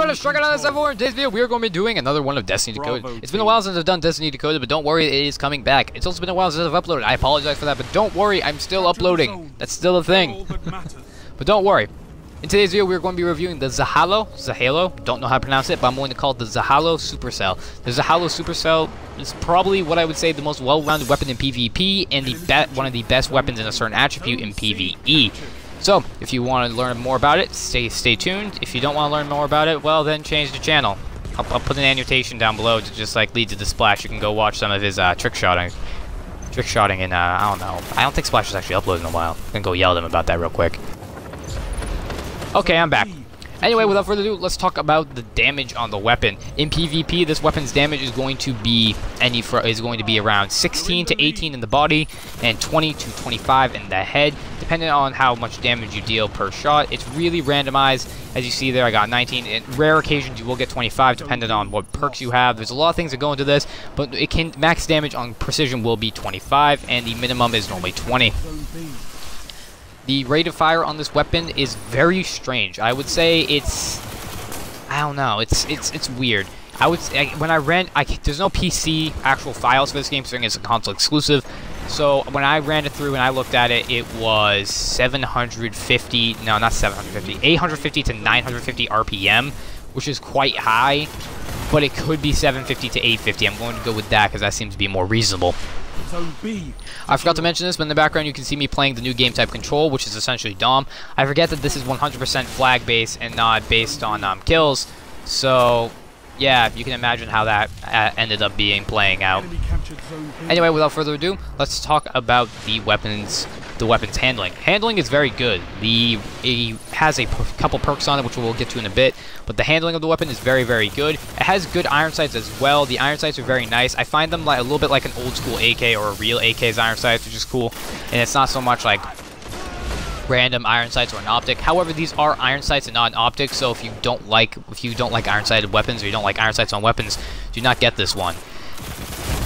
what is struck out of this everyone? In today's video, we are going to be doing another one of Destiny Decoded. It's been a while since I've done Destiny Decoded, but don't worry, it is coming back. It's also been a while since I've uploaded. I apologize for that, but don't worry, I'm still uploading. That's still a thing. But don't worry. In today's video, we're going to be reviewing the ZHALO, don't know how to pronounce it, but I'm going to call it the ZHALO Supercell. The ZHALO Supercell is probably what I would say the most well-rounded weapon in PvP, and one of the best weapons in a certain attribute in PvE. So, if you want to learn more about it, stay tuned. If you don't want to learn more about it, well then change the channel. I'll put an annotation down below to just like lead to the Splash. You can go watch some of his trick shotting in I don't know. I don't think Splash has actually uploaded in a while. I'm gonna go yell at him about that real quick. Okay, I'm back. Anyway, without further ado, let's talk about the damage on the weapon. In PvP, this weapon's damage is going to be around 16 to 18 in the body and 20 to 25 in the head, depending on how much damage you deal per shot. It's really randomized. As you see there, I got 19. In rare occasions, you will get 25, depending on what perks you have. There's a lot of things that go into this, but max damage on precision will be 25, and the minimum is normally 20. The rate of fire on this weapon is very strange. I would say I don't know, it's weird. When I ran, there's no PC actual files for this game, considering it's a console exclusive. So when I ran it through and I looked at it, it was 850 to 950 RPM, which is quite high, but it could be 750 to 850. I'm going to go with that because that seems to be more reasonable. I forgot to mention this, but in the background you can see me playing the new game type control, which is essentially Dom. I forget that this is 100% flag based and not based on kills, so yeah, you can imagine how that ended up playing out. Anyway, without further ado, let's talk about the weapons handling. Handling is very good. It has a couple perks on it, which we'll get to in a bit, but the handling of the weapon is very, very good. It has good iron sights as well. The iron sights are very nice. I find them like a little bit like an old school AK or a real AK's iron sights, which is cool, and it's not so much like random iron sights or an optic. However, these are iron sights and not an optic, so if you don't like iron sighted weapons, or you don't like iron sights on weapons, do not get this one.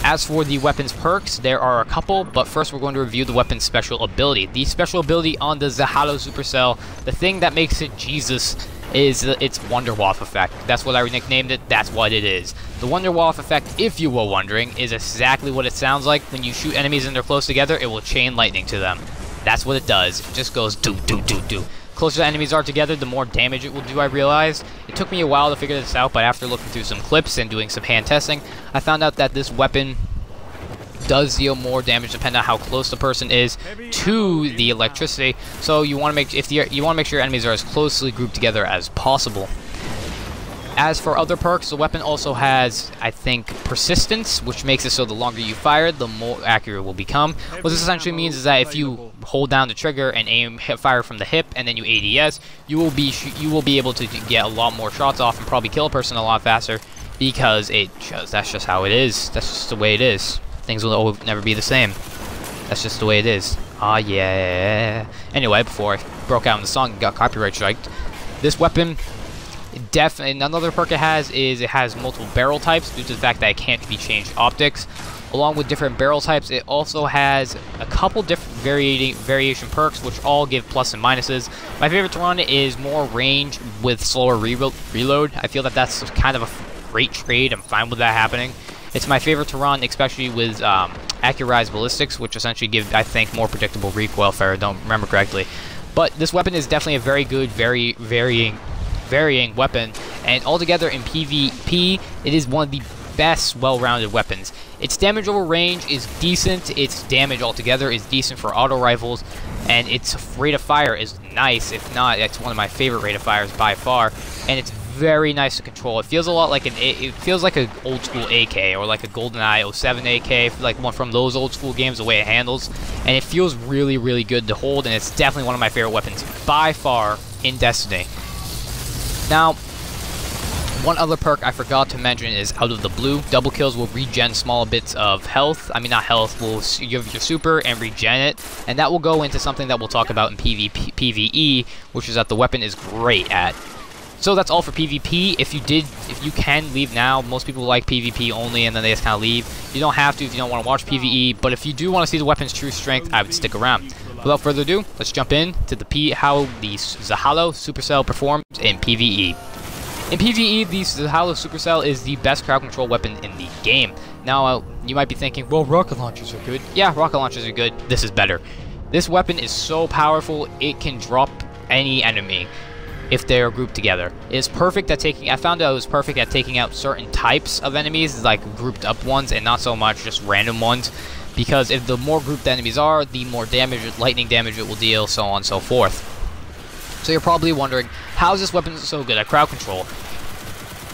As for the weapon's perks, there are a couple, but first we're going to review the weapon's special ability. The special ability on the ZHALO Supercell, the thing that makes it Jesus is its Wonderwaff effect. That's what I nicknamed it, that's what it is. The Wonderwaff effect, if you were wondering, is exactly what it sounds like. When you shoot enemies and they're close together, it will chain lightning to them. That's what it does. It just goes do do do do. Closer the enemies are together, the more damage it will do, I realized. It took me a while to figure this out, but after looking through some clips and doing some hand testing, I found out that this weapon does deal more damage depending on how close the person is to the electricity. So you want to make sure your enemies are as closely grouped together as possible. As for other perks, the weapon also has, I think, persistence, which makes it so the longer you fire, the more accurate it will become. What this essentially means is that if you hold down the trigger and fire from the hip, and then you ADS, you will be able to get a lot more shots off and probably kill a person a lot faster, because that's just how it is. That's just the way it is. Things will never be the same. That's just the way it is. Ah, yeah. Anyway, before I broke out in the song and got copyright striked, this weapon, definitely another perk it has multiple barrel types due to the fact that it can't be changed optics. Along with different barrel types, it also has a couple different variation perks, which all give plus and minuses. My favorite to run is more range with slower reload. I feel that that's kind of a great trade. I'm fine with that happening. It's my favorite to run, especially with accurized ballistics, which essentially give, I think, more predictable recoil if I don't remember correctly. But this weapon is definitely a very good, varying weapon, and altogether in PvP, it is one of the best well-rounded weapons. Its damage over range is decent, its damage altogether is decent for auto rifles, and its rate of fire is nice. If not, it's one of my favorite rate of fires by far, and it's very nice to control. It feels a lot like it feels like an old school AK or like a GoldenEye 07 AK, like one from those old school games, the way it handles, and it feels really, really good to hold, and it's definitely one of my favorite weapons by far in Destiny. Now, one other perk I forgot to mention is out of the blue. Double kills will regen small bits of health. I mean, not health, you have your super and regen it. And that will go into something that we'll talk about in PvE, which is that the weapon is great at. So that's all for PvP. If you can leave now. Most people like PvP only and then they just kind of leave. You don't have to if you don't want to watch PvE, but if you do want to see the weapon's true strength, I would stick around. Without further ado, let's jump in to how the ZHALO Supercell performs in PvE. In PvE, the ZHALO Supercell is the best crowd control weapon in the game. Now, you might be thinking, well, rocket launchers are good. Yeah, rocket launchers are good. This is better. This weapon is so powerful, it can drop any enemy if they are grouped together. It is perfect at taking, I found out it was perfect at taking out certain types of enemies, like grouped up ones, and not so much just random ones. Because if the more grouped the enemies are, the more damage, lightning damage it will deal, so on and so forth. So you're probably wondering, how is this weapon so good at crowd control?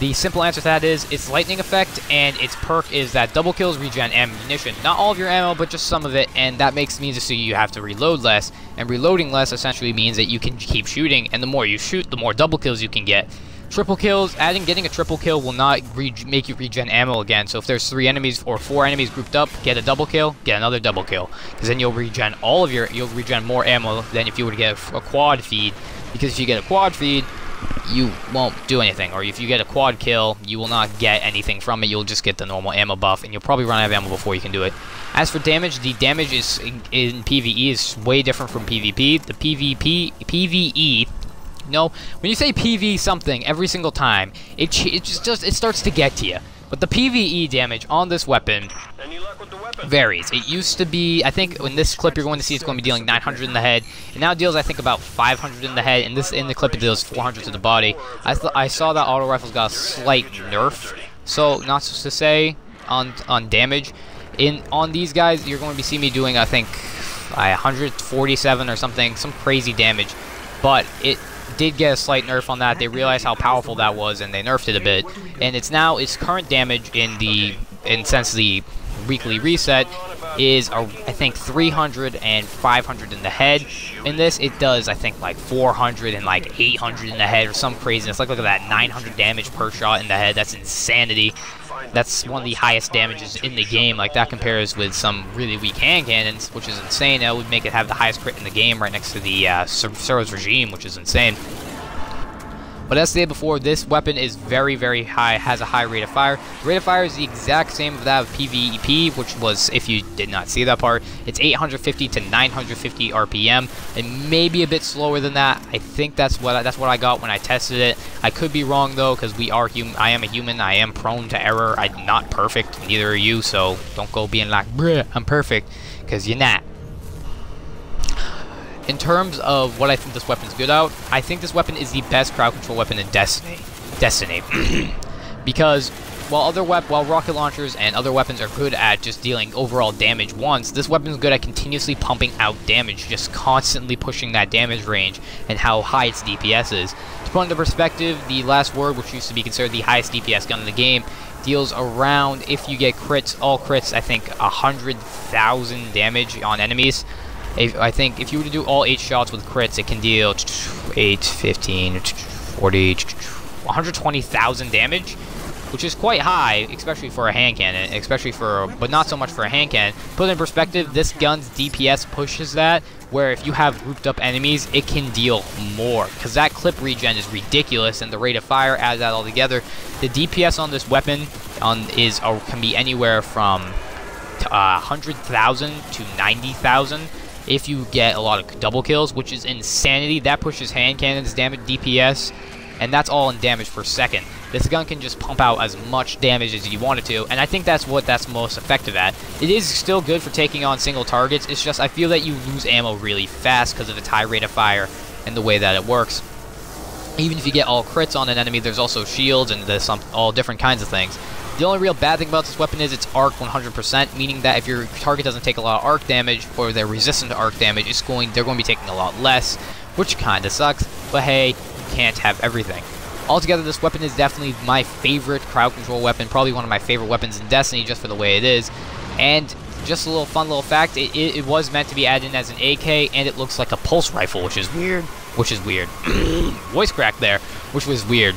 The simple answer to that is its lightning effect, and its perk is that double kills regen ammunition. Not all of your ammo, but just some of it, and that means so you have to reload less. And reloading less essentially means that you can keep shooting, and the more you shoot, the more double kills you can get. Triple kills, getting a triple kill will not make you regen ammo again. So if there's 3 enemies or 4 enemies grouped up, get a double kill, get another double kill. Because then you'll regen you'll regen more ammo than if you were to get a quad feed. Because if you get a quad feed, you won't do anything. Or if you get a quad kill, you will not get anything from it. You'll just get the normal ammo buff, and you'll probably run out of ammo before you can do it. As for damage, the damage is in PvE is way different from PvP. The PvE. No, when you say PV something every single time, it starts to get to you. But the PvE damage on this weapon varies. It used to be, I think in this clip you're going to see it's going to be dealing 900 in the head. It now deals I think about 500 in the head, and in the clip it deals 400 to the body. I saw that auto rifles got a slight nerf, so not to say on damage. On these guys you're going to be seeing me doing I think 147 or something, some crazy damage, but it did get a slight nerf on that. They realized how powerful that was, and they nerfed it a bit. And its current damage since the weekly reset is I think 300 and 500 in the head. In this, it does I think like 400 and like 800 in the head or some craziness. Like look at that, 900 damage per shot in the head. That's insanity. That's one of the highest damages in the game. Like that compares with some really weak hand cannons, which is insane. That would make it have the highest crit in the game, right next to the Sero's Regime, which is insane. But as stated before, this weapon is very, very high, has a high rate of fire. The rate of fire is the exact same of that of PvP, which was, if you did not see that part, it's 850 to 950 RPM, and maybe a bit slower than that. I think that's what I got when I tested it. I could be wrong though, because we are human. I am a human. I am prone to error. I'm not perfect. Neither are you. So don't go being like, bruh, I'm perfect, because you're not. In terms of what I think this weapon's good at, I think this weapon is the best crowd control weapon in Destiny. Because while rocket launchers and other weapons are good at just dealing overall damage once, this weapon is good at continuously pumping out damage, just constantly pushing that damage range and how high its DPS is. To put into perspective, the Last Word, which used to be considered the highest DPS gun in the game, deals around, if you get crits, all crits, I think 100,000 damage on enemies. I think if you were to do all 8 shots with crits, it can deal 8, 15, 40, 120,000 damage, which is quite high, especially for a hand cannon, but not so much for a hand cannon. Put in perspective, this gun's DPS pushes that, where if you have grouped up enemies, it can deal more, because that clip regen is ridiculous, and the rate of fire adds that all together. The DPS on this weapon can be anywhere from 100,000 to 90,000. If you get a lot of double kills, which is insanity. That pushes hand cannons damage DPS, and that's all in damage per second. This gun can just pump out as much damage as you want it to, and I think that's what that's most effective at. It is still good for taking on single targets. It's just I feel that you lose ammo really fast because of its high rate of fire and the way that it works. Even if you get all crits on an enemy, there's also shields and there's all different kinds of things. The only real bad thing about this weapon is it's arc 100%, meaning that if your target doesn't take a lot of arc damage, or they're resistant to arc damage, they're going to be taking a lot less, which kind of sucks, but hey, you can't have everything. Altogether, this weapon is definitely my favorite crowd control weapon, probably one of my favorite weapons in Destiny, just for the way it is. And just a fun little fact, it was meant to be added in as an AK, and it looks like a pulse rifle, which is weird. Voice crack there, which was weird.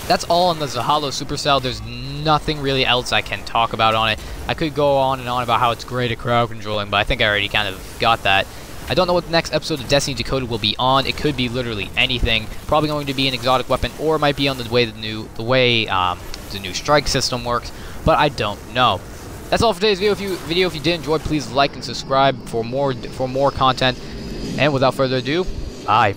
That's all on the ZHALO Supercell. There's nothing really else I can talk about on it. I could go on and on about how it's great at crowd controlling, but I think I already kind of got that. I don't know what the next episode of Destiny Decoded will be on. It could be literally anything. Probably going to be an exotic weapon, or it might be on the way the new strike system works, but I don't know. That's all for today's video. If you did enjoy, please like and subscribe for more content. And without further ado, bye.